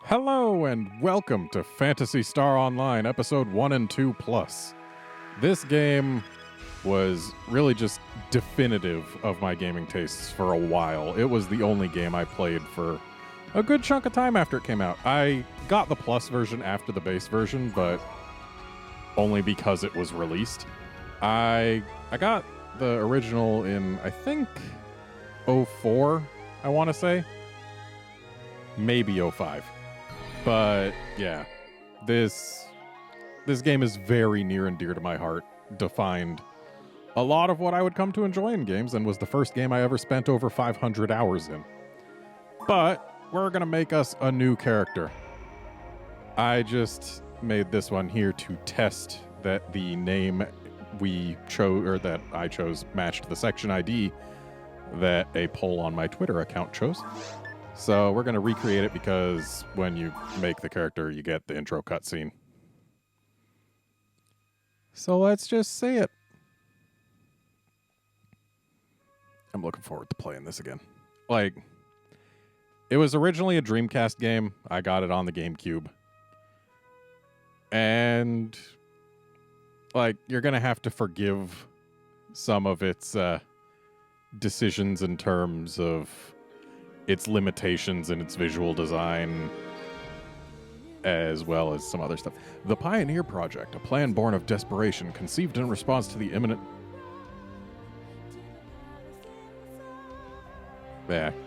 Hello and welcome to Phantasy Star Online, episode 1 and 2 Plus. This game was really just definitive of my gaming tastes for a while. It was the only game I played for a good chunk of time after it came out. I got the Plus version after the base version, but only because it was released. I got the original in, I think, 04, I want to say. Maybe 05. But yeah, this game is very near and dear to my heart. Defined a lot of what I would come to enjoy in games and was the first game I ever spent over 500 hours in. But we're going to make us a new character. I just made this one here to test that the name we chose, or that I chose, matched the section ID that a poll on my Twitter account chose. So we're going to recreate it because when you make the character, you get the intro cutscene. So let's just say it. I'm looking forward to playing this again. Like, it was originally a Dreamcast game. I got it on the GameCube. And, like, you're going to have to forgive some of its decisions in terms of its limitations in its visual design, as well as some other stuff. The Pioneer Project, a plan born of desperation, conceived in response to the imminent...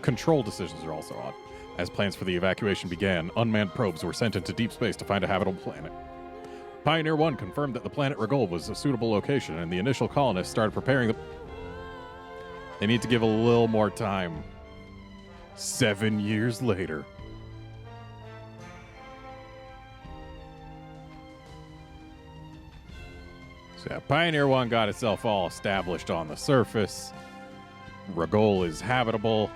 control decisions are also odd. As plans for the evacuation began, unmanned probes were sent into deep space to find a habitable planet. Pioneer 1 confirmed that the planet Regol was a suitable location, and the initial colonists started preparing the... They need to give a little more time. 7 years later. So yeah, Pioneer 1 got itself all established on the surface. Regol is habitable.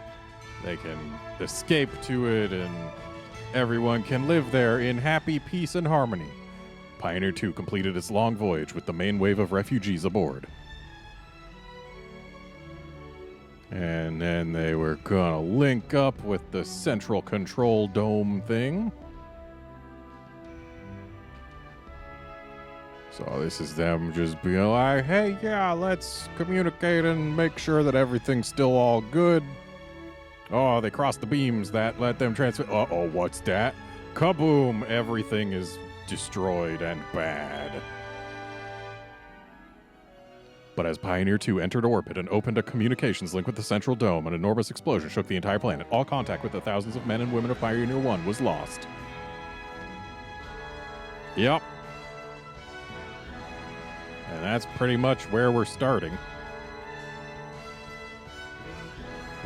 They can escape to it, and everyone can live there in happy peace and harmony. Pioneer 2 completed its long voyage with the main wave of refugees aboard. And then they were gonna link up with the central control dome thing. So this is them just being like, hey, yeah, let's communicate and make sure that everything's still all good. Oh, they crossed the beams that let them transfer. Uh-oh, what's that? Kaboom! Everything is destroyed and bad. But as Pioneer 2 entered orbit and opened a communications link with the central dome, an enormous explosion shook the entire planet. All contact with the thousands of men and women of Pioneer 1 was lost. Yep. And that's pretty much where we're starting.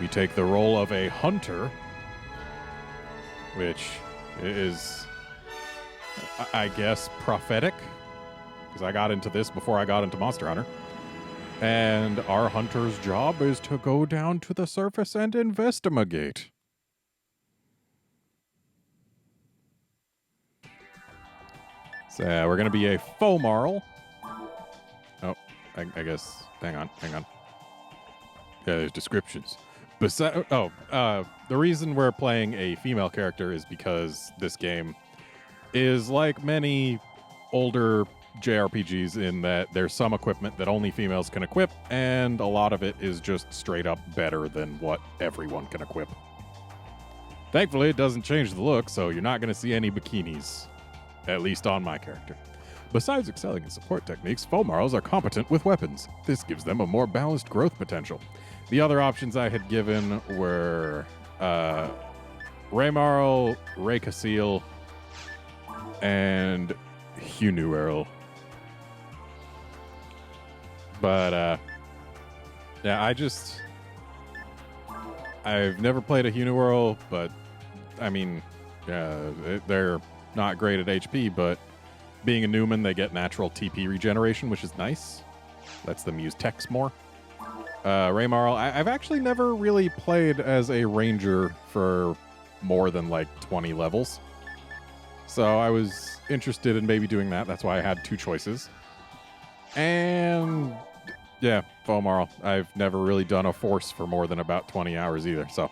We take the role of a hunter, which is, I guess, prophetic, because I got into this before I got into Monster Hunter. And our hunter's job is to go down to the surface and investigate. So we're going to be a Fomarl. Oh, I guess. Hang on. Yeah, there's descriptions. The reason we're playing a female character is because this game is like many older JRPGs in that there's some equipment that only females can equip, and a lot of it is just straight up better than what everyone can equip. Thankfully, it doesn't change the look, so you're not going to see any bikinis, at least on my character. Besides excelling in support techniques, Fomarls are competent with weapons. This gives them a more balanced growth potential. The other options I had given were Raymarl, Raycasil, and Hunuerl. But, yeah, I've never played a Hunuerl, but, I mean, they're not great at HP, but being a Newman, they get natural TP regeneration, which is nice. Lets them use Tex more. Raymarl, I've actually never really played as a ranger for more than, like, 20 levels. So I was interested in maybe doing that. That's why I had two choices. And yeah, Fomarl. I've never really done a force for more than about 20 hours either, so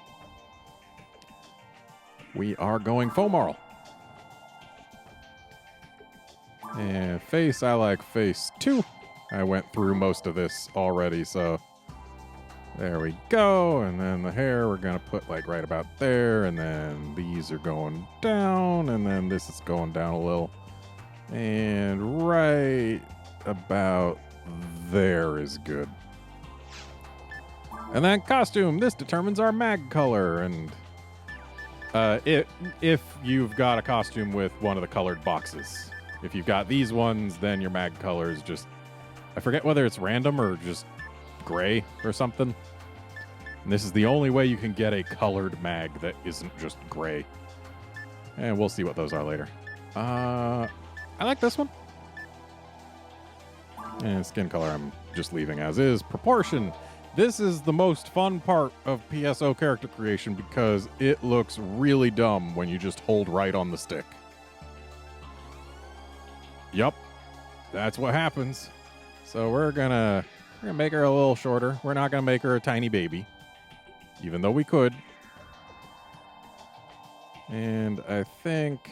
we are going Fomarl. And face, I like face 2. I went through most of this already, so there we go. And then the hair we're going to put like right about there. And then these are going down. And then this is going down a little. And right about there is good. And then costume. This determines our mag color. And if you've got a costume with one of the colored boxes. If you've got these ones, then your mag color is just, I forget whether it's random or just gray or something. And this is the only way you can get a colored mag that isn't just gray. And we'll see what those are later. I like this one. And skin color I'm just leaving as is. Proportion. This is the most fun part of PSO character creation because it looks really dumb when you just hold right on the stick. Yup. That's what happens. So we're gonna make her a little shorter. We're not gonna make her a tiny baby, even though we could. And I think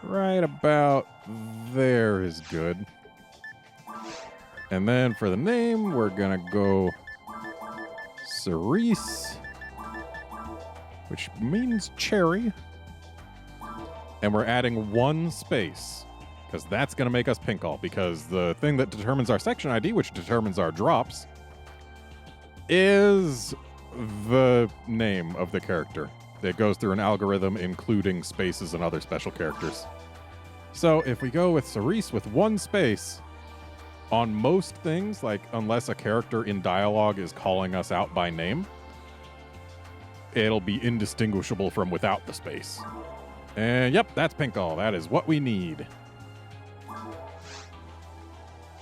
right about there is good. And then for the name, we're gonna go Cerise, which means cherry. And we're adding 1 space, because that's going to make us Pinkall, because the thing that determines our section ID, which determines our drops, is the name of the character. It goes through an algorithm including spaces and other special characters. So if we go with Cerise with 1 space, on most things, like unless a character in dialogue is calling us out by name, it'll be indistinguishable from without the space. And yep, that's Pinkall. That is what we need.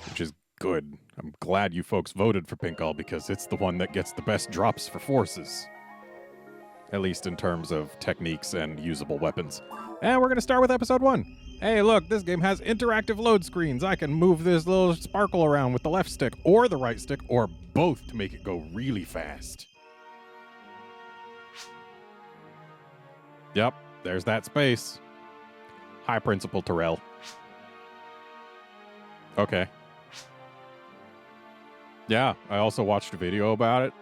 Which is good. I'm glad you folks voted for Pinkall because it's the one that gets the best drops for forces. At least in terms of techniques and usable weapons. And we're going to start with episode 1. Hey, look, this game has interactive load screens. I can move this little sparkle around with the left stick or the right stick or both to make it go really fast. Yep, there's that space. Hi, Principal Terrell. Okay. Yeah, I also watched a video about it.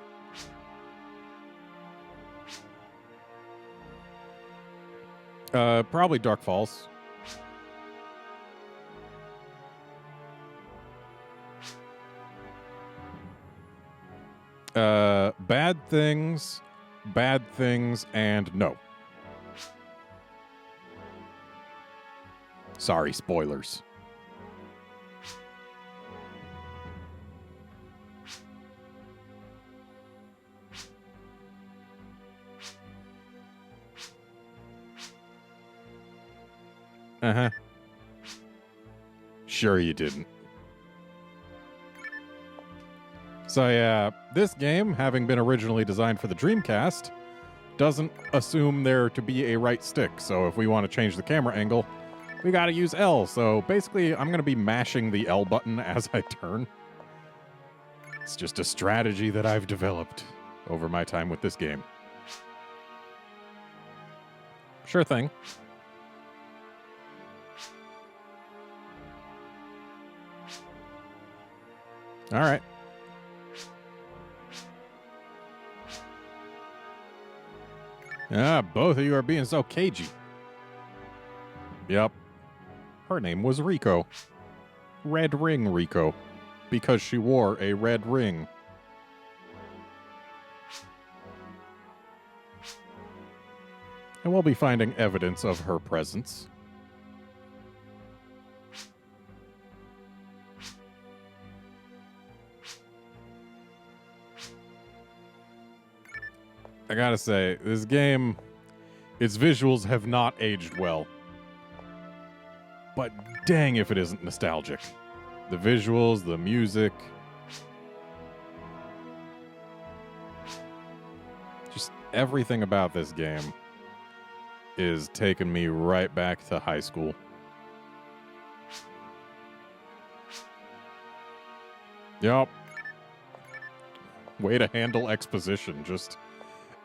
Probably Dark Falls. Bad things, and no. Sorry, spoilers. Uh-huh. Sure you didn't. So yeah, this game, having been originally designed for the Dreamcast, doesn't assume there to be a right stick. So if we want to change the camera angle, we gotta use L. So basically, I'm gonna be mashing the L button as I turn. It's just a strategy that I've developed over my time with this game. Sure thing. All right. Ah, both of you are being so cagey. Yep. Her name was Rico. Red Ring Rico. Because she wore a red ring. And we'll be finding evidence of her presence. I gotta say, this game, its visuals have not aged well. But dang if it isn't nostalgic. The visuals, the music. Just everything about this game is taking me right back to high school. Yup. Way to handle exposition. Just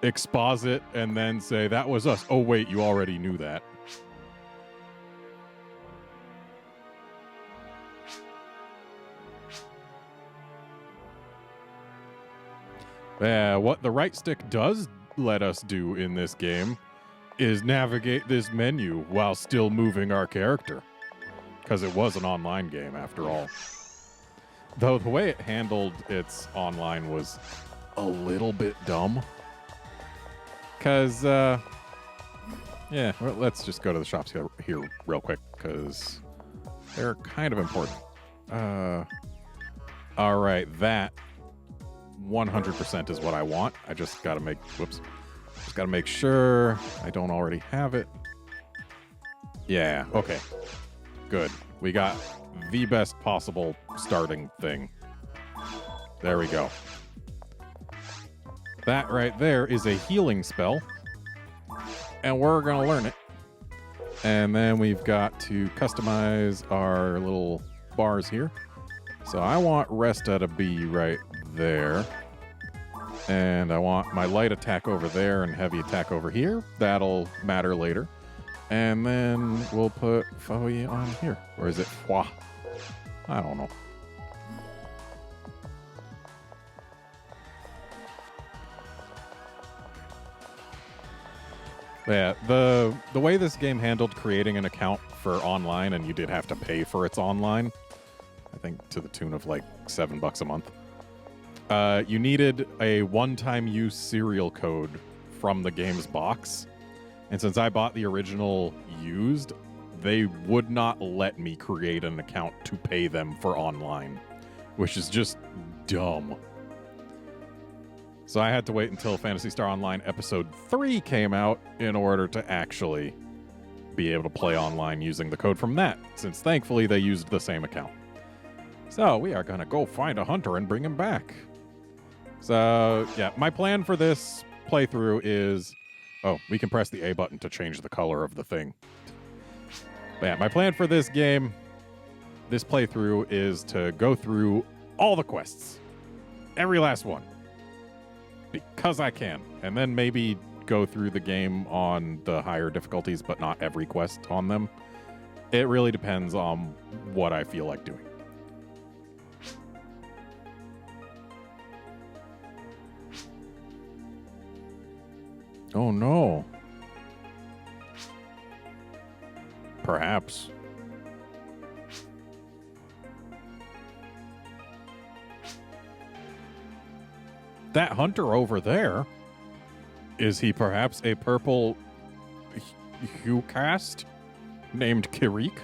exposit and then say, that was us. Oh, wait, you already knew that. What the right stick does let us do in this game is navigate this menu while still moving our character. Because it was an online game, after all. Though the way it handled its online was a little bit dumb. Because, yeah, well, let's just go to the shops here real quick, because they're kind of important. All right, that 100% is what I want. I just got to make sure I don't already have it. Yeah, okay. Good. We got the best possible starting thing. There we go. That right there is a healing spell. And we're going to learn it. And then we've got to customize our little bars here. So I want Resta to be right there. And I want my light attack over there and heavy attack over here. That'll matter later. And then we'll put PSOe1 on here. Or is it Hua? I don't know. Yeah, the way this game handled creating an account for online, and you did have to pay for its online, I think to the tune of like $7 a month. You needed a one-time use serial code from the game's box. And since I bought the original used, they would not let me create an account to pay them for online, which is just dumb. So I had to wait until Phantasy Star Online Episode 3 came out in order to actually be able to play online using the code from that, since thankfully they used the same account. So we are going to go find a hunter and bring him back. So yeah, my plan for this playthrough is... Oh, we can press the A button to change the color of the thing. But yeah, my plan for this game, this playthrough, is to go through all the quests. Every last one. Because I can. And then maybe go through the game on the higher difficulties, but not every quest on them. It really depends on what I feel like doing. Oh no. Perhaps. That hunter over there, is he perhaps a purple Hucast named Kirik?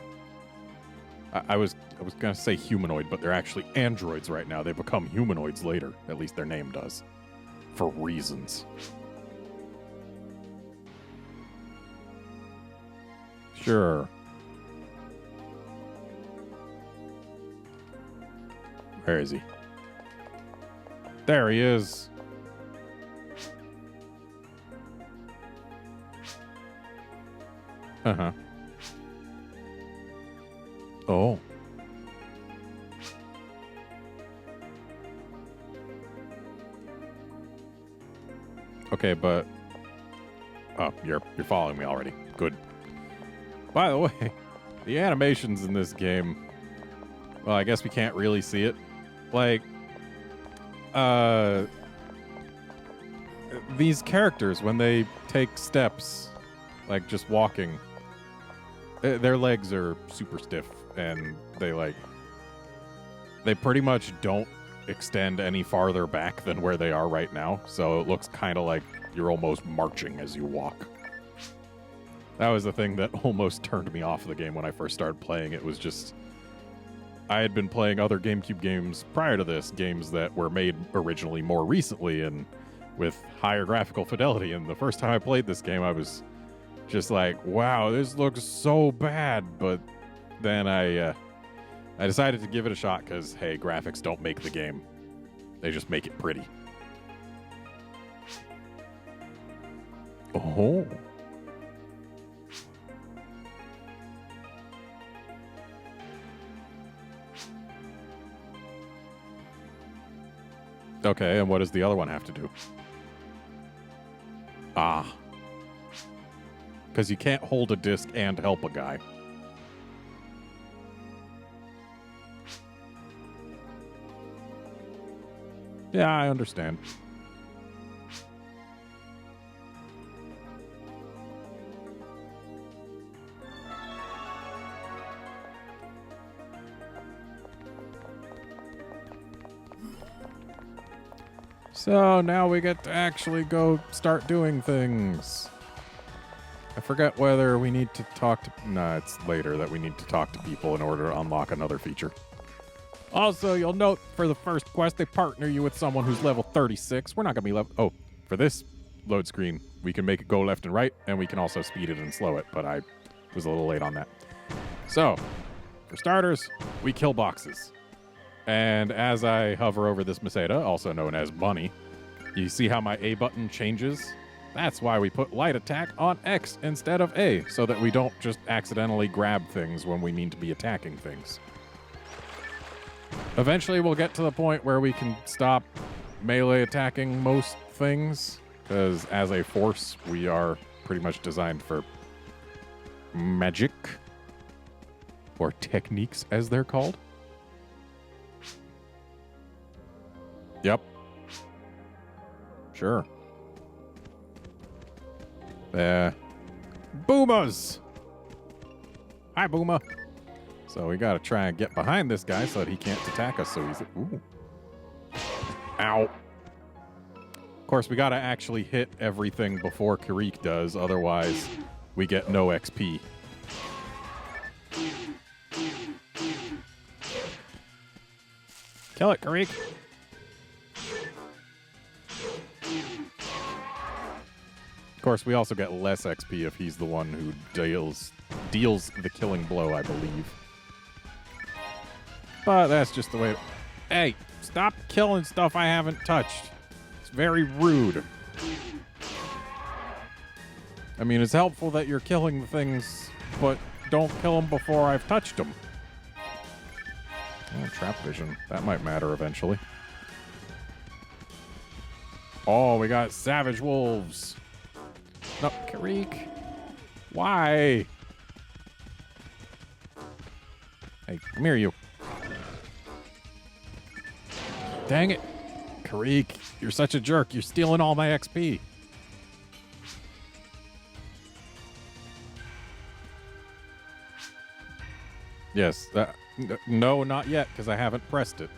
I was going to say humanoid, but they're actually androids right now. They become humanoids later. At least their name does. For reasons. Sure. Where is he? There he is. Uh-huh. Oh. Okay, but... Oh, you're following me already. Good. By the way, the animations in this game... Well, I guess we can't really see it. Like... These characters, when they take steps, like just walking, their legs are super stiff, and they pretty much don't extend any farther back than where they are right now, so it looks kind of like you're almost marching as you walk. That was the thing that almost turned me off the game when I first started playing. It was just... I had been playing other GameCube games prior to this, games that were made originally more recently and with higher graphical fidelity, and the first time I played this game, I was just like, wow, this looks so bad, but then I decided to give it a shot because, hey, graphics don't make the game. They just make it pretty. Oh. Okay, and what does the other one have to do? Ah. Because you can't hold a disc and help a guy. Yeah, I understand. So now we get to actually go start doing things. I forget whether we need to talk to... Nah, it's later that we need to talk to people in order to unlock another feature. Also, you'll note for the first quest, they partner you with someone who's level 36. We're not going to be level... Oh, for this load screen, we can make it go left and right, and we can also speed it and slow it, but I was a little late on that. So, for starters, we kill boxes. And as I hover over this Meseta, also known as Bunny, you see how my A button changes? That's why we put light attack on X instead of A, so that we don't just accidentally grab things when we mean to be attacking things. Eventually we'll get to the point where we can stop melee attacking most things, because as a force, we are pretty much designed for magic, or techniques as they're called. Yep. Sure. Boomas! Hi, Booma. So we gotta try and get behind this guy so that he can't attack us so easily. Ooh. Ow. Of course, we gotta actually hit everything before Karik does, otherwise we get no XP. Kill it, Karik. Of course, we also get less XP if he's the one who deals the killing blow, I believe. But that's just the way... Hey, stop killing stuff I haven't touched. It's very rude. I mean, it's helpful that you're killing the things, but don't kill them before I've touched them. Oh, trap vision. That might matter eventually. Oh, we got savage wolves. No, Karik. Why? Hey, come here, you. Dang it. Karik, you're such a jerk. You're stealing all my XP. Yes. No, not yet, because I haven't pressed it.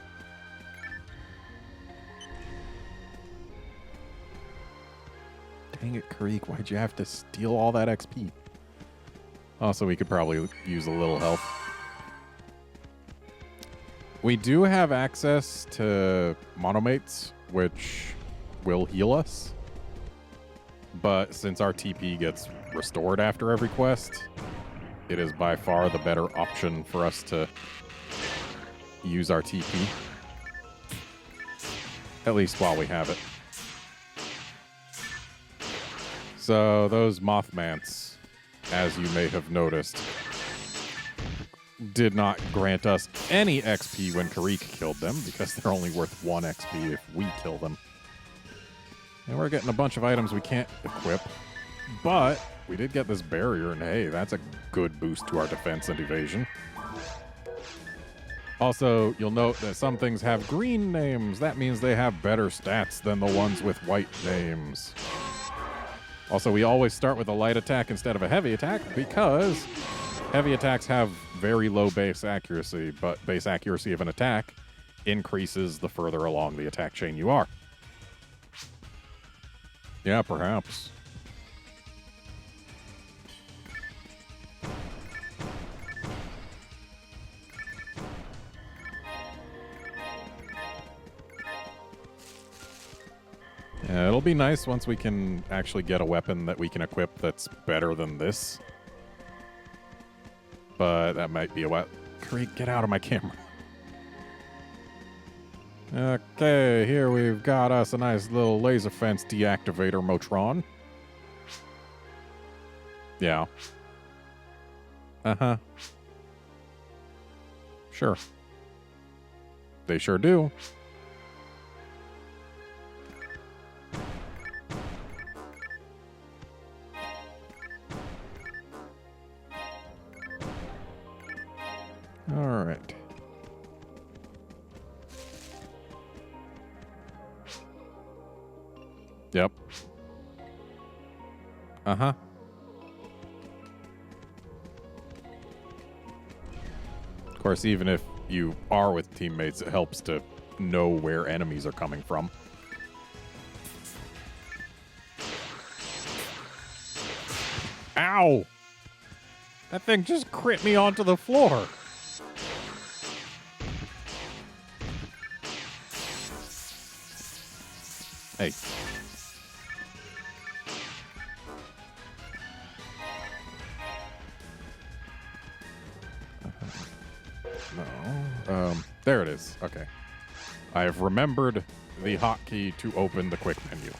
Dang it, Karik. Why'd you have to steal all that XP? Also, we could probably use a little health. We do have access to monomates, which will heal us. But since our TP gets restored after every quest, it is by far the better option for us to use our TP. At least while we have it. So those Mothmants, as you may have noticed, did not grant us any XP when Karik killed them, because they're only worth 1 XP if we kill them. And we're getting a bunch of items we can't equip, but we did get this barrier, and hey, that's a good boost to our defense and evasion. Also, you'll note that some things have green names. That means they have better stats than the ones with white names. Also, we always start with a light attack instead of a heavy attack because heavy attacks have very low base accuracy, but base accuracy of an attack increases the further along the attack chain you are. Yeah, perhaps. Yeah, it'll be nice once we can actually get a weapon that we can equip that's better than this. But that might be a while. Karik, get out of my camera. Okay, here we've got us a nice little laser fence deactivator Motron. Yeah. Uh-huh. Sure. They sure do. All right. Yep. Uh-huh. Of course, even if you are with teammates, it helps to know where enemies are coming from. Ow! That thing just crit me onto the floor. Hey. No. There it is. Okay. I have remembered the hotkey to open the quick menu.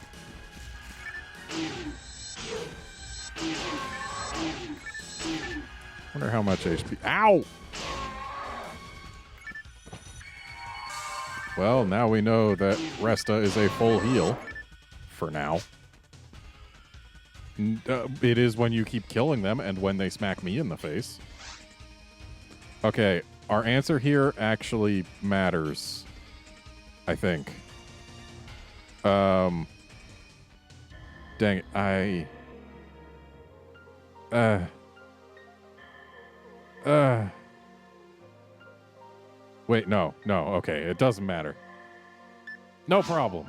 Wonder how much HP. Ow! Well, now we know that Resta is a full heal. For now. It is when you keep killing them and when they smack me in the face. Okay, our answer here actually matters. I think. Dang it, Wait, no, okay, it doesn't matter. No problem.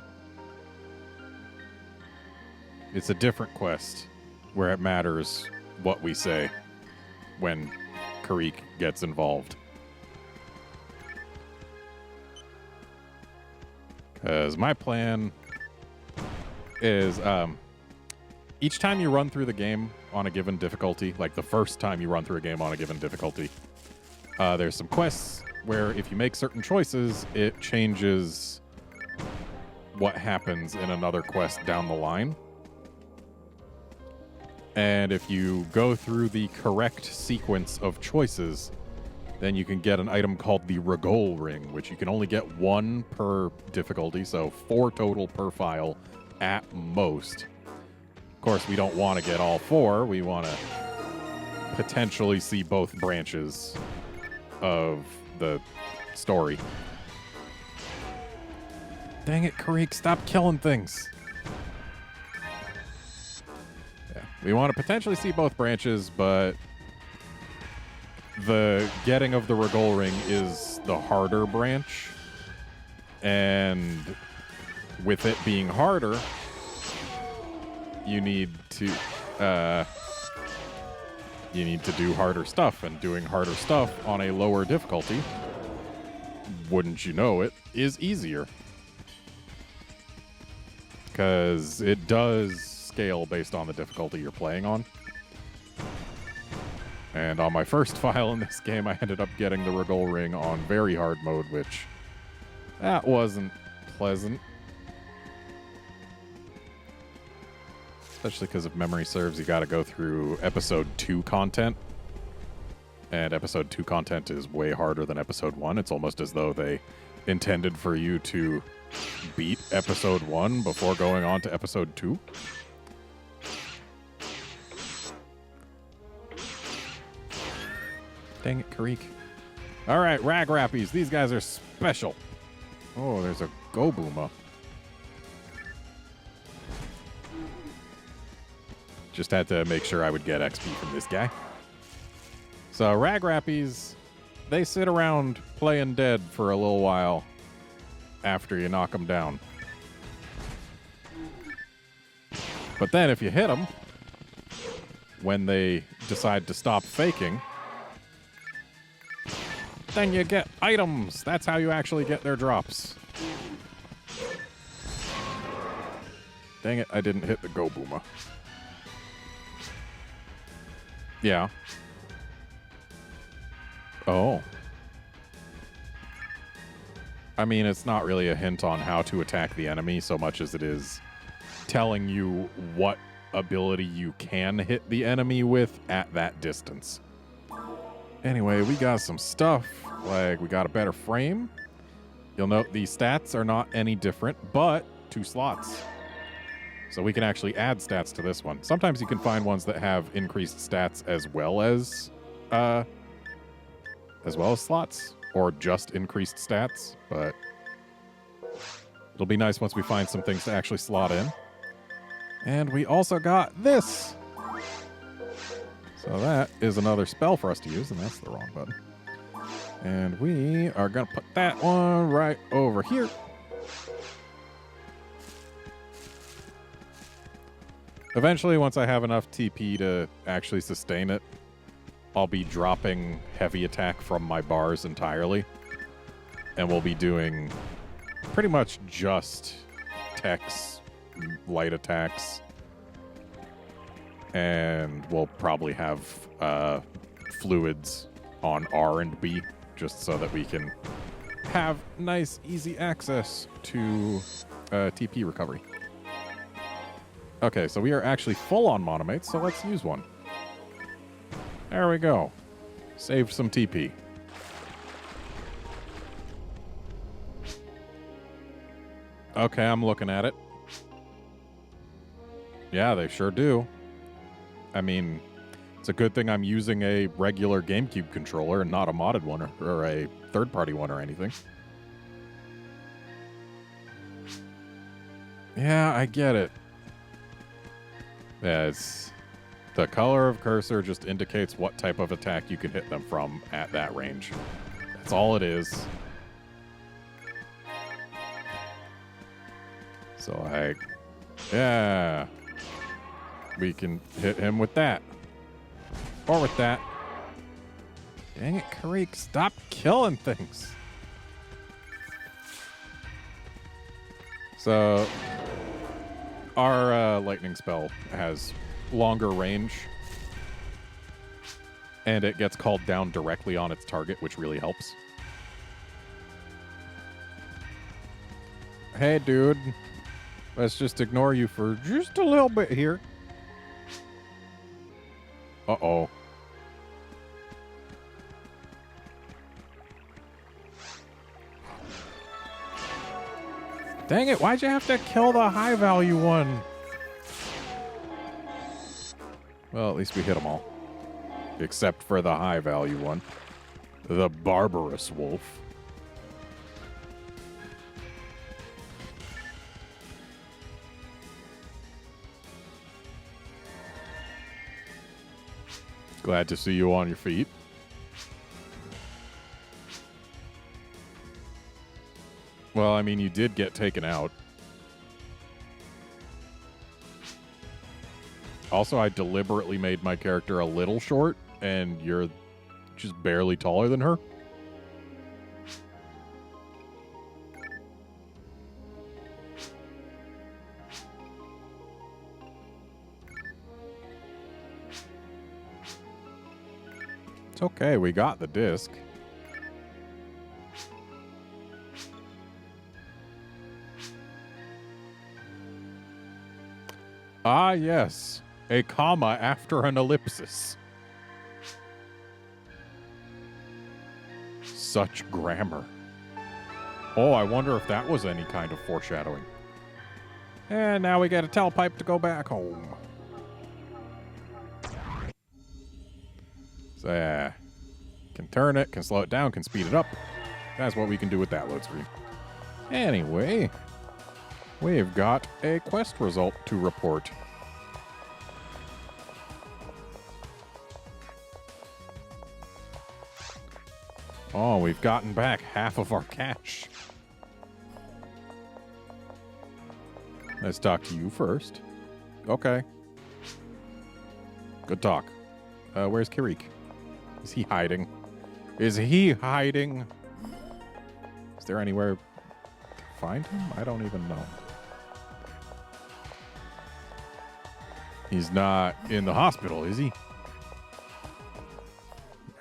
It's a different quest where it matters what we say when Karik gets involved. Because my plan is each time you run through the game on a given difficulty, like the first time you run through a game on a given difficulty, there's some quests where if you make certain choices, it changes what happens in another quest down the line. And if you go through the correct sequence of choices, then you can get an item called the Regol Ring, which you can only get 1 per difficulty, so 4 total per file at most. Of course, we don't want to get all 4. We want to potentially see both branches of the story. Dang it, Karik, stop killing things. Yeah, we want to potentially see both branches, but the getting of the Regol Ring is the harder branch. And with it being harder, you need to do harder stuff, and doing harder stuff on a lower difficulty, wouldn't you know it, is easier. Because it does scale based on the difficulty you're playing on. And on my first file in this game, I ended up getting the Regol Ring on very hard mode, which that wasn't pleasant. Especially because if memory serves, you got to go through Episode 2 content. And Episode 2 content is way harder than Episode 1. It's almost as though they intended for you to beat Episode 1 before going on to Episode 2. Dang it, Karik. All right, Rag Rappies. These guys are special. Oh, there's a Go-Booma. Just had to make sure I would get XP from this guy. So, Rag Rappies, they sit around playing dead for a little while after you knock them down. But then if you hit them, when they decide to stop faking, then you get items. That's how you actually get their drops. Dang it, I didn't hit the Go-Booma. Yeah. Oh. I mean, it's not really a hint on how to attack the enemy so much as it is telling you what ability you can hit the enemy with at that distance. Anyway, we got some stuff. Like, we got a better frame. You'll note the stats are not any different, but 2 slots. So we can actually add stats to this one. Sometimes you can find ones that have increased stats as well as slots, or just increased stats, but it'll be nice once we find some things to actually slot in. And we also got this. So that is another spell for us to use, and that's the wrong button. And we are going to put that one right over here. Eventually, once I have enough TP to actually sustain it, I'll be dropping heavy attack from my bars entirely. And we'll be doing pretty much just techs, light attacks. And we'll probably have fluids on R and B, just so that we can have nice, easy access to TP recovery. Okay, so we are actually full on monomates, so let's use one. There we go. Saved some TP. Okay, I'm looking at it. Yeah, they sure do. I mean, it's a good thing I'm using a regular GameCube controller and not a modded one or a third-party one or anything. Yeah, I get it. Yeah, the color of cursor just indicates what type of attack you can hit them from at that range. That's all it is. So yeah, we can hit him with that. Or with that. Dang it, Karik, stop killing things. So, our lightning spell has longer range, and it gets called down directly on its target, which really helps. Hey, dude. Let's just ignore you for just a little bit here. Uh-oh. Dang it, why'd you have to kill the high-value one? Well, at least we hit them all. Except for the high-value one. The barbarous wolf. Glad to see you on your feet. Well, I mean, you did get taken out. Also, I deliberately made my character a little short, and you're just barely taller than her. It's okay, we got the disc. Ah, yes. A comma after an ellipsis. Such grammar. Oh, I wonder if that was any kind of foreshadowing. And now we get a telepipe to go back home. So, yeah. Can turn it, can slow it down, can speed it up. That's what we can do with that load screen. Anyway, we've got a quest result to report. Oh, we've gotten back half of our cash. Let's talk to you first. Okay. Good talk. Where's Karik? Is he hiding? Is he hiding? Is there anywhere to find him? I don't even know. He's not in the hospital, is he?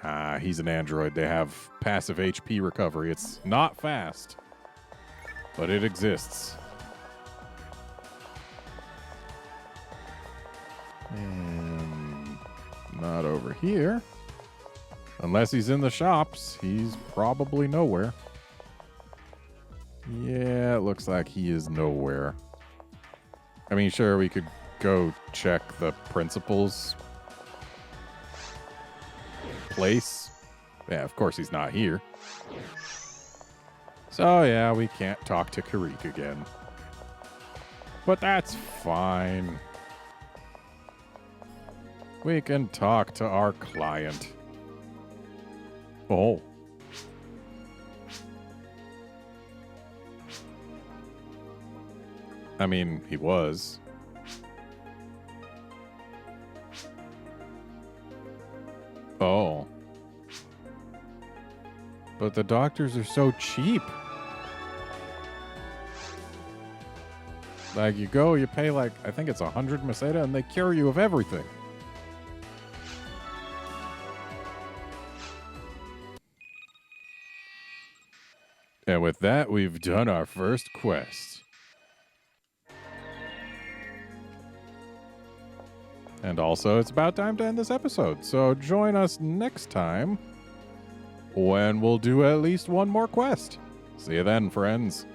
Ah, he's an android. They have passive HP recovery. It's not fast, but it exists. And not over here. Unless he's in the shops, he's probably nowhere. Yeah, it looks like he is nowhere. I mean, sure, we could go check the principal's place. Yeah, of course he's not here. So, yeah, we can't talk to Karik again. But that's fine. We can talk to our client. Oh. I mean, he was. Oh. But the doctors are so cheap. Like, you go, you pay like, I think it's 100 Meseta, and they cure you of everything. And with that, we've done our first quest. And also, it's about time to end this episode. So join us next time when we'll do at least one more quest. See you then, friends.